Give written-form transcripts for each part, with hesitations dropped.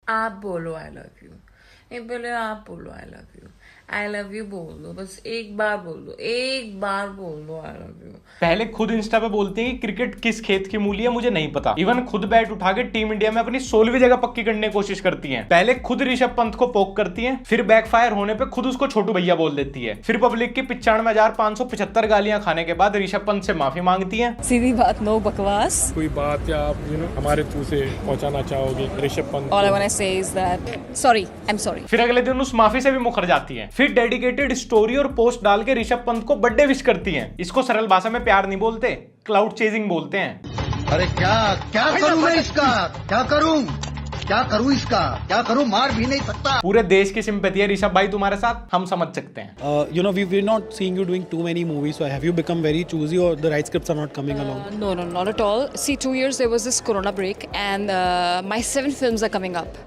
आप बोलो I love you. नहीं, पहले आप बोलो आई लव यू बोल दो, बस एक बार बोल दो, एक बार बोल दो आई लव यू। पहले खुद इंस्टा पे बोलती हैं कि क्रिकेट किस खेत की मूली है मुझे नहीं पता। इवन खुद बैट उठा के टीम इंडिया में अपनी 16वीं जगह पक्की करने की कोशिश करती हैं। पहले खुद ऋषभ पंत को पोक करती हैं, फिर बैकफायर होने पे खुद उसको छोटू भैया बोल देती है, फिर पब्लिक की 95,575 गालियां खाने के बाद ऋषभ पंत से माफी मांगती हैं। सीधी बात, नो बकवास। कोई बात या आप हमारे थ्रू से पहुंचाना चाहोगे Rishabh Pant? All I want to say is that sorry, I'm sorry. फिर अगले दिन उस माफी से भी मुकर जाती हैं। फिर डेडिकेटेड स्टोरी और पोस्ट डाल के ऋषभ पंत को बर्थडे विश करती हैं। इसको सरल भाषा में प्यार नहीं बोलते, क्लाउड चेजिंग बोलते हैं। अरे क्या क्या करूं मैं इसका, क्या करूं इसका, क्या करूं, मार भी नहीं सकता। पूरे देश की सिंपैथी है ऋषभ भाई तुम्हारे साथ, हम समझ सकते हैं। We're not seeing you doing too many movies, so have you become very choosy or the right scripts are not coming along? No, not at all. See, 2 years there was this Corona break, and my 7 films are coming up.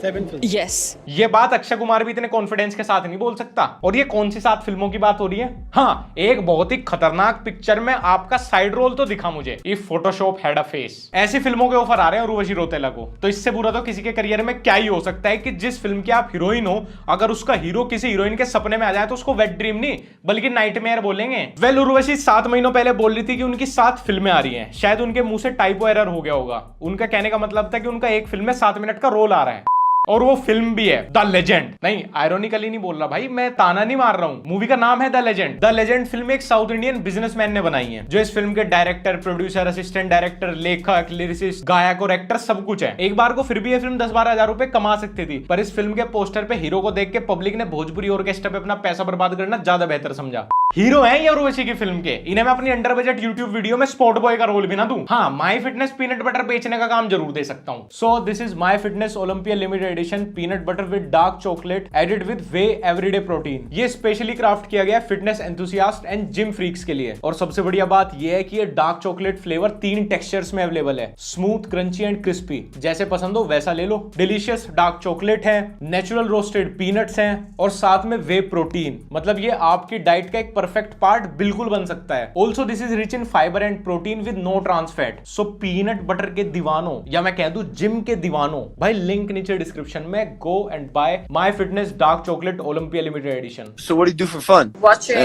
7 films. Yes. ये बात अक्षय कुमार भी इतने confidence के साथ नहीं बोल सकता। और ये कौन सी 7 फिल्मों की बात हो रही है? हाँ, एक बहुत ही खतरनाक पिक्चर में आपका साइड रोल तो दिखा मुझे, if Photoshop had a face. ऐसी फिल्मों के ऑफर आ रहे हैं उर्वशी रौतेला को, तो इससे बुरा तो किसी के करियर में क्या ही हो सकता है कि जिस फिल्म की आप हीरोइन हो, अगर उसका हीरो किसी हीरोइन के सपने में आ जाए तो उसको वेट ड्रीम नहीं बल्कि नाइटमेयर बोलेंगे। वेल, उर्वशी 7 महीनों पहले बोल रही थी कि उनकी 7 फिल्में आ रही हैं। शायद उनके मुंह से टाइपो एरर हो गया होगा। उनका कहने का मतलब था कि उनका एक फिल्म में 7 मिनट का रोल आ रहा है और वो फिल्म भी है द लेजेंड। नहीं, आयरोनिकली नहीं बोल रहा भाई, मैं ताना नहीं मार रहा हूं। मूवी का नाम है the legend. The legend film एक साउथ इंडियन बिजनेसमैन ने बनाई है, जो इस फिल्म के डायरेक्टर, प्रोड्यूसर, असिस्टेंट डायरेक्टर, लेखक, लिरिसिस्ट, गायक और एक्टर सब कुछ है। एक बार को फिर भी ये फिल्म 10-12 हजार रुपए कमा सकती थी, पर इस फिल्म के पोस्टर पे हीरो को देख के पब्लिक ने भोजपुरी ऑर्केस्ट्रा पे अपना पैसा बर्बाद करना ज्यादा बेहतर समझा। हीरो है ये उर्वशी की फिल्म के, इन्हें मैं अपनी अंडर बजट यूट्यूब वीडियो में स्पॉट बॉय का रोल भी ना दूं। हाँ, माई फिटनेस पीनट बटर बेचने का काम जरूर दे सकता हूं। So this is my fitness Olympia limited edition peanut butter with dark chocolate added with whey everyday protein. ये स्पेशली क्राफ्ट किया गया fitness enthusiast and gym freaks के लिए। और सबसे बढ़िया बात यह है कि ये डार्क चॉकलेट फ्लेवर 3 टेक्सचर्स में अवेलेबल है, स्मूथ, क्रंची एंड क्रिस्पी। जैसे पसंद हो वैसा ले लो। डिलीशियस डार्क चॉकलेट है, नेचुरल रोस्टेड पीनट्स हैं और साथ में वे प्रोटीन। मतलब ये आपकी डाइट का एक परफेक्ट पार्ट बिल्कुल बन सकता है। Also this is rich in fibre and protein with no trans fat. So peanut butter के दीवानों या मैं कह दूं जिम के दीवानों, भाई लिंक नीचे डिस्क्रिप्शन में, go and buy My Fitness Dark Chocolate Olympia Limited Edition. So what do you do for fun? Watching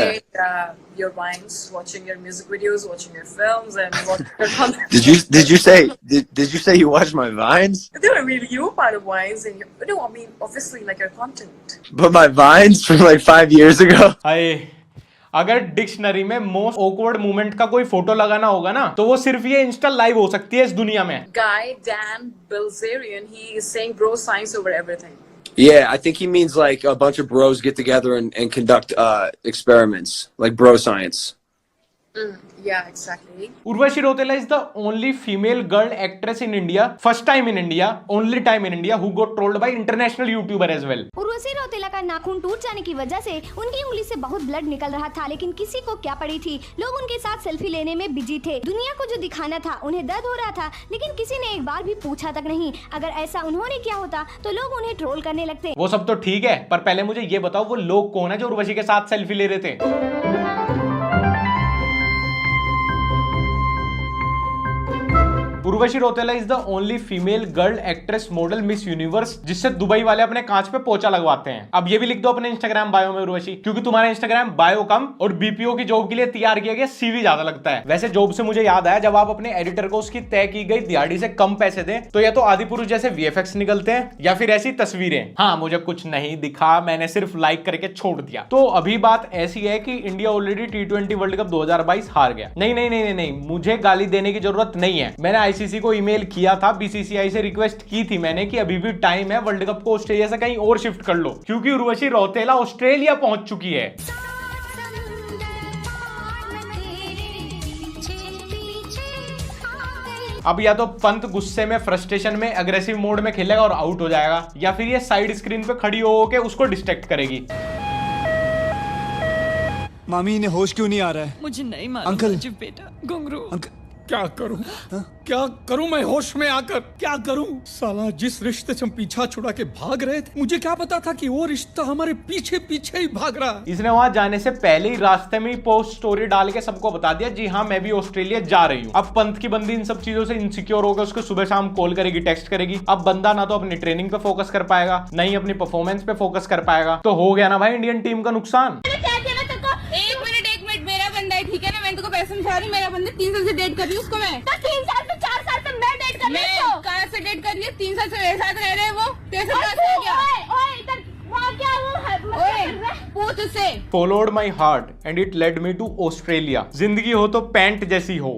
your vines, watching your music videos, watching your films, and watching your content. Did you say you watch my vines? No, I mean you part of vines, and no, I mean obviously like your content. But my vines from like 5 years ago. हाय, अगर dictionary में most awkward movement का कोई photo लगाना होगा ना, तो वो सिर्फ ये इंस्टा लाइव हो सकती है इस दुनिया में। Guy Dan Bilzerian, he is saying bro science over everything. Yeah, I think he means like a bunch of bros get together and conduct experiments, like bro science. Yeah, exactly. Urvashi Rotela is the only female girl actress in India, first time in India, only time in India, who got trolled by international YouTuber as well. Urvashi Rautela का नाखून टूट जाने की वजह से उनकी उंगली से बहुत ब्लड निकल रहा था, लेकिन किसी को क्या पड़ी थी। लोग उनके साथ सेल्फी लेने में बिजी थे। दुनिया को जो दिखाना था, उन्हें दर्द हो रहा था, लेकिन किसी ने एक बार भी पूछा तक नहीं। अगर ऐसा उन्होंने किया होता तो लोग उन्हें ट्रोल करने लगते। वो सब तो ठीक है, पर पहले मुझे ये बताओ वो लोग कौन है जो उर्वशी के साथ सेल्फी ले रहे थे? Urvashi Rautela is the only female girl actress model miss universe जिससे दुबई वाले अपने कांच पे पोछा लगवाते हैं। अब ये भी लिख दो अपने इंस्टाग्राम बायो में उर्वशी, क्योंकि तुम्हारा इंस्टाग्राम बायो कम और बीपीओ की जॉब के लिए तैयार किया गया सीवी ज्यादा लगता है। वैसे जॉब से मुझे याद आया, जब आप अपने एडिटर को उसकी तय की गई दिहाड़ी से कम पैसे दें तो या तो आदि पुरुष जैसे वीएफएक्स निकलते हैं या फिर ऐसी तस्वीरें। हाँ, मुझे कुछ नहीं दिखा, मैंने सिर्फ लाइक करके छोड़ दिया। तो अभी बात ऐसी है कि India already T20 world cup 2022 हार गया। नहीं, मुझे गाली देने की जरूरत नहीं है। मैंने आईसीसी को ईमेल किया था, बीसीसीआई से रिक्वेस्ट की थी मैंने कि अभी भी टाइम है, वर्ल्ड कप को ऑस्ट्रेलिया से कहीं और शिफ्ट कर लो, क्योंकि उर्वशी रौतेला ऑस्ट्रेलिया पहुंच चुकी है। अब या तो पंत गुस्से में, फ्रस्ट्रेशन में, अग्रेसिव मोड में खेलेगा और आउट हो जाएगा, या फिर ये साइड स्क्रीन पे खड़ी होके उसको डिस्ट्रैक्ट करेगी। मामी, इन्हें होश क्यों नहीं आ रहा है? मुझे नहीं मालूम अंकल, बेटा, घुंघरू। क्या करूं? क्या करूं मैं होश में आकर? क्या करूं? साला जिस रिश्ते से हम पीछा छुड़ा के भाग रहे थे, मुझे क्या पता था कि वो रिश्ता हमारे पीछे पीछे ही भाग रहा है। इसने वहां जाने से पहले ही रास्ते में ही पोस्ट स्टोरी डाल के सबको बता दिया, जी हाँ मैं भी ऑस्ट्रेलिया जा रही हूँ। अब पंत की बंदी इन सब चीजों से इनसिक्योर होकर उसको सुबह शाम कॉल करेगी, टेक्स्ट करेगी। अब बंदा ना तो अपनी ट्रेनिंग पे फोकस कर पाएगा, ना ही अपनी परफॉर्मेंस पे फोकस कर पाएगा। तो हो गया ना भाई इंडियन टीम का नुकसान। एक मिनट मेरा बंदा है, ठीक है ना? मैं तुमको पैसे समझा रही हूँ, मेरा बंदा 3 साल से डेट कर रही हूँ उसको मैं। 3 साल से 4 साल से मैं डेट कर रही हूँ। कहाँ से डेट कर रही है? 3 साल से मेरे साथ रह रहे हैं वो। तेरे साथ पूछ उससे। Followed my heart and it led me to Australia। जिंदगी हो तो पैंट जैसी हो,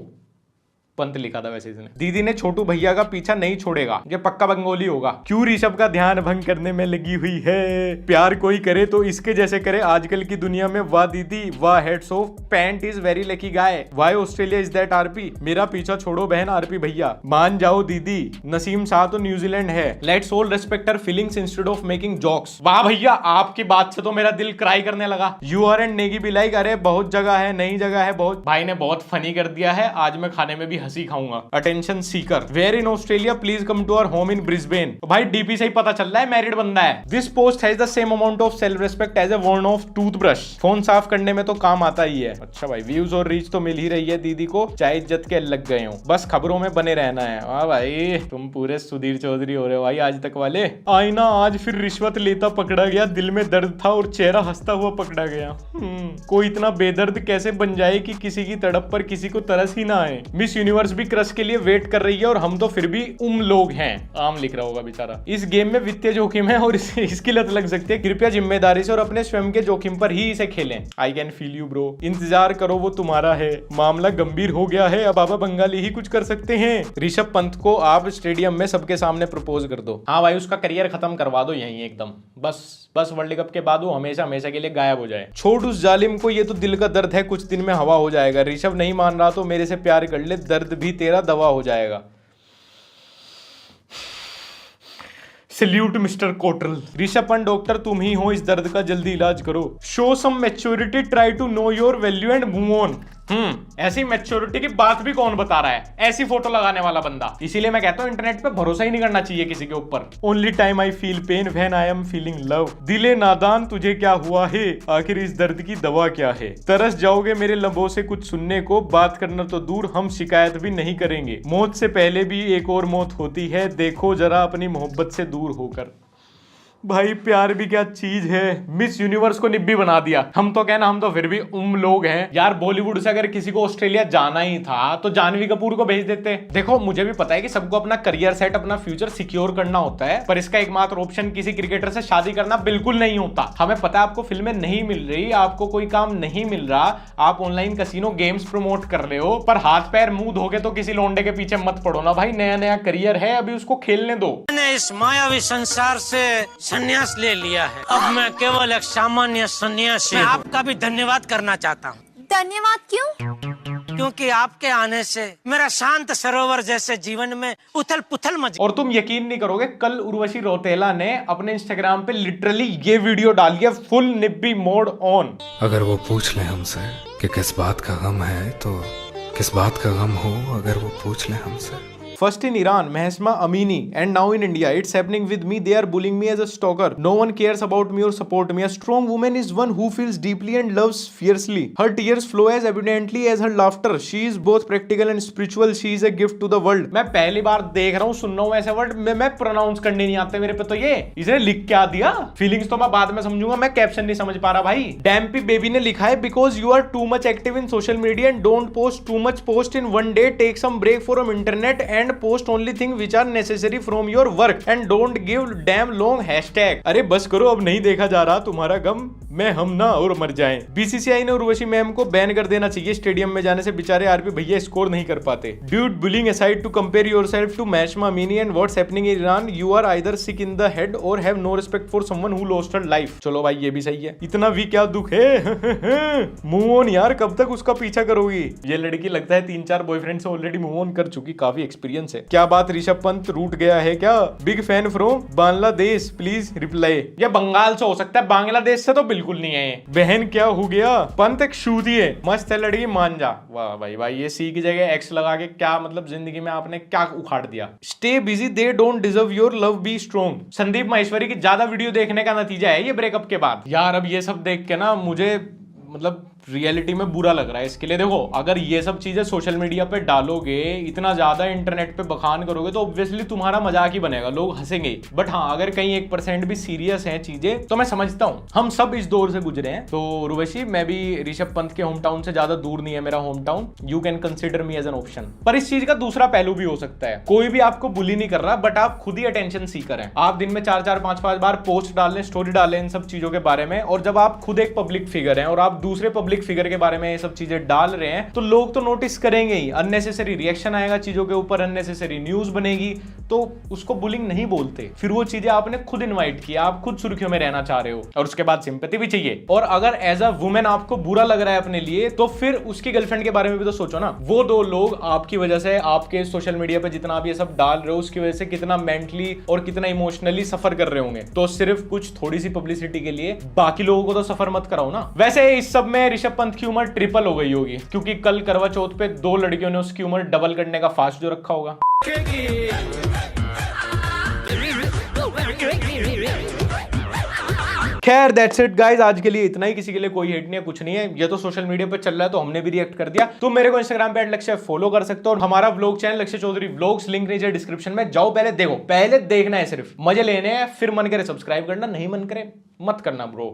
पंत लिखा था वैसे इसने। दीदी ने छोटू भैया का पीछा नहीं छोड़ेगा, ये पक्का बंगाली होगा। क्यों ऋषभ का ध्यान भंग करने में लगी हुई है? प्यार कोई करे तो इसके जैसे करे आजकल की दुनिया में। वाह दीदी वाह, hats off, Pant is very lucky guy. Why Australia is that RP? मेरा पीछा छोड़ो बहन आरपी भैया, मान जाओ दीदी। नसीम शाह तो न्यूजीलैंड है। Let's all respect her feelings instead of making jokes. वाह भैया, आपकी बात से तो मेरा दिल क्राई करने लगा। यू आर एंड नेगी भी लाइक, अरे बहुत जगह है, नई जगह है बहुत। भाई ने बहुत फनी कर दिया है, आज मैं खाने में भी हंसी खाऊंगा। Attention seeker, where in Australia, please come to our home in Brisbane. भाई डीपी से ही पता चल रहा है मैरिड बंदा है। This post has the same amount of self respect as a worn of toothbrush. Phone साफ करने में तो काम आता ही है। अच्छा भाई, व्यूज और रीच तो मिल ही रही है दीदी को, चाहे इज्जत के लग गए हो, बस खबरों में बने रहना है। वाह भाई, तुम पूरे सुधीर चौधरी हो रहे हो भाई आज तक वाले। आईना आज फिर रिश्वत लेता पकड़ा गया, दिल में दर्द था और चेहरा हंसता हुआ पकड़ा गया। कोई इतना बेदर्द कैसे बन जाए कि किसी की तड़प पर किसी को तरस ही ना आए। मिस यूनिवर्स भी क्रश के लिए वेट कर रही है और हम तो फिर भी लोग हैं। आम लिख रहा होगा बेचारा। इस गेम में वित्तीय जोखिम है और इसकी लत लग सकती है। कृपया जिम्मेदारी से और अपने स्वयं के जोखिम पर ही इसे खेलें। I can feel you bro. इंतजार करो, वो तुम्हारा है। मामला गंभीर हो गया है, अब बाबा बंगाली ही कुछ कर सकते हैं। ऋषभ पंत को आप स्टेडियम में सबके सामने प्रपोज कर दो। हाँ भाई, उसका करियर खत्म करवा दो यहीं एकदम। बस वर्ल्ड कप के बाद वो हमेशा हमेशा के लिए गायब हो जाए। छोड़ उस जालिम को, ये तो दिल का दर्द है, कुछ दिन में हवा हो जाएगा। ऋषभ नहीं मान रहा तो मेरे से प्यार कर ले, दर्द भी तेरा दवा हो जाएगा। Salute mister Cottrell. Rishabh Pant doctor तुम ही हो, इस दर्द का जल्दी इलाज करो। Show some maturity, try to know your value and move on. ऐसी मैच्योरिटी की बात भी कौन बता रहा है? ऐसी फोटो लगाने वाला बंदा। इसीलिए मैं कहता हूँ इंटरनेट पे भरोसा ही नहीं करना चाहिए किसी के ऊपर। Only time I feel pain when I am feeling love. दिले नादान तुझे क्या हुआ है, आखिर इस दर्द की दवा क्या है? तरस जाओगे मेरे लबों से कुछ सुनने को, बात करना तो दूर हम शिकायत भी नहीं करेंगे। मौत से पहले भी एक और मौत होती है, देखो जरा अपनी मोहब्बत से दूर होकर। भाई प्यार भी क्या चीज है। मिस यूनिवर्स को निब्बी बना दिया। हम तो कहना, हम तो फिर भी लोग हैं यार। बॉलीवुड से अगर किसी को ऑस्ट्रेलिया जाना ही था तो जानवी कपूर को भेज देते। देखो मुझे भी पता है कि सबको अपना करियर सेट, अपना फ्यूचर सिक्योर करना होता है, पर इसका एकमात्र ऑप्शन किसी क्रिकेटर से शादी करना बिल्कुल नहीं होता। हमें पता है आपको फिल्में नहीं मिल रही, आपको कोई काम नहीं मिल रहा, आप ऑनलाइन कैसीनो गेम्स प्रमोट कर रहे हो, पर हाथ पैर मुंह धोके तो किसी लोंडे के पीछे मत पड़ो ना भाई। नया नया करियर है, अभी उसको खेलने दो। मैंने इस मायावी संसार से संन्यास ले लिया है, अब मैं केवल एक सामान्य सन्यासी हूं। मैं आपका भी धन्यवाद करना चाहता हूँ। धन्यवाद क्यों? क्योंकि आपके आने से मेरा शांत सरोवर जैसे जीवन में उथल पुथल मच। और तुम यकीन नहीं करोगे, कल उर्वशी रौतेला ने अपने इंस्टाग्राम पे लिटरली ये वीडियो डाली है, फुल निब्बी मोड ऑन। अगर वो पूछ ले हमसे कि किस बात का गम है तो किस बात का गम हो, अगर वो पूछ ले हमसे। First in Iran, Mahesma Amini, and now in India, it's happening with me. They are bullying me as a stalker. No one cares about me or support me. A strong woman is one who feels deeply and loves fiercely. Her tears flow as abundantly as her laughter. She is both practical and spiritual. She is a gift to the world. मैं पहली बार देख रहा हूँ, सुन रहा हूँ ऐसे word मैं pronounce करने नहीं आते मेरे पे। तो ये इसने लिख क्या दिया? फीलिंग्स तो मैं बाद में समझूंगा, मैं कैप्शन नहीं समझ पा रहा भाई। डैम्पी बेबी ने लिखा है, because you are too much active in social media and don't post too much post in one day, take some break from internet and post only thing which are necessary from your work and don't give damn long hashtag। अरे बस करो, अब नहीं देखा जा रहा तुम्हारा गम, मैं हम ना और मर जाएं। बीसीसीआई ने उर्वशी मैम को बैन कर देना चाहिए स्टेडियम में जाने से, बेचारे आरपी भैया स्कोर नहीं कर पाते। Dude bullying aside, to compare yourself to Mahsa Amini and what's happening in Iran, you are either sick in the head or have no respect for someone who lost her life. चलो भाई ये भी सही है, इतना भी क्या दुख है। मूव ऑन यार, कब तक उसका पीछा करोगी? ये लड़की लगता है 3-4 बॉयफ्रेंड से ऑलरेडी मूव ऑन कर चुकी, काफी एक्सपीरियंस है। क्या बात, ऋषभ पंत रूट गया है क्या? Big fan from Bangladesh, please reply. ये बंगाल से हो सकता है, बांग्लादेश से तो बिल्कुल बिल्कुल नहीं है। बहन क्या हो गया, पंत एक शूदी है, मस्त है लड़की, मान जा। वाह भाई ये सी की जगह एक्स लगा के क्या मतलब जिंदगी में आपने क्या उखाड़ दिया। Stay busy, they don't deserve your love, be strong. Sandeep Maheshwari की ज्यादा वीडियो देखने का नतीजा है ये ब्रेकअप के बाद। यार अब ये सब देख के ना मुझे मतलब रियलिटी में बुरा लग रहा है। इसके लिए देखो, अगर ये सब चीजें सोशल मीडिया पे डालोगे, इतना ज्यादा इंटरनेट पे बखान करोगे तो ऑब्वियसली तुम्हारा मजाक ही बनेगा, लोग हंसेंगे। बट हाँ, अगर कहीं 1% भी सीरियस है चीजें तो मैं समझता हूँ, हम सब इस दौर से गुजरे हैं। तो उर्वशी, मैं भी ऋषभ पंत के होम टाउन से ज्यादा दूर नहीं है मेरा home town, you can consider me as an option. पर इस चीज का दूसरा पहलू भी हो सकता है, कोई भी आपको बुली नहीं कर रहा, बट आप खुद ही अटेंशन सीकर हैं। आप दिन में 4-4, 5-5 बार पोस्ट डाल लें, स्टोरी डाल लें इन सब चीजों के बारे में, और जब आप खुद एक पब्लिक फिगर हैं और आप दूसरे पब्लिक फिगर के बारे में ये सब चीजें डाल रहे हैं तो लोग तो नोटिस करेंगे ही, अननेसेसरी रिएक्शन आएगा चीजों के ऊपर, अननेसेसरी न्यूज बनेगी, तो उसको बुलिंग नहीं बोलते। फिर वो चीजें आपने खुद इनवाइट किया, आप खुद सुर्खियों में रहना चाह रहे हो, और उसके बाद सिंपैथी भी चाहिए। और अगर एज अ वुमेन आपको बुरा लग रहा है अपने लिए, तो फिर उसकी गर्लफ्रेंड के बारे में भी तो सोचो ना। वो 2 लोग आपकी वजह से, आपके सोशल मीडिया पे जितना आप ये सब डाल रहे हो उसकी वजह से कितना मेंटली और कितना इमोशनली सफर कर रहे होंगे। तो सिर्फ कुछ थोड़ी सी पब्लिसिटी के लिए बाकी लोगों को तो सफर मत कराओ ना। वैसे इस सब में ऋषभ पंत की उम्र ट्रिपल हो गई होगी, क्योंकि कल करवा चौथ पे 2 लड़कियों ने उसकी उम्र डबल करने का फास्ट जो रखा होगा। खैर दैट्स इट गाइस, आज के लिए इतना ही। किसी के लिए कोई हेट नहीं है, कुछ नहीं है, ये तो सोशल मीडिया पे चल रहा है तो हमने भी रिएक्ट कर दिया। तुम मेरे को इंस्टाग्राम पे @लक्ष्य फॉलो कर सकते हो, और हमारा व्लॉग चैनल लक्ष्य चौधरी व्लॉग्स, लिंक नीचे डिस्क्रिप्शन में, जाओ पहले देखो, पहले देखना है, सिर्फ मजे लेने हैं, फिर मन करे सब्सक्राइब करना, नहीं मन करे मत करना ब्रो।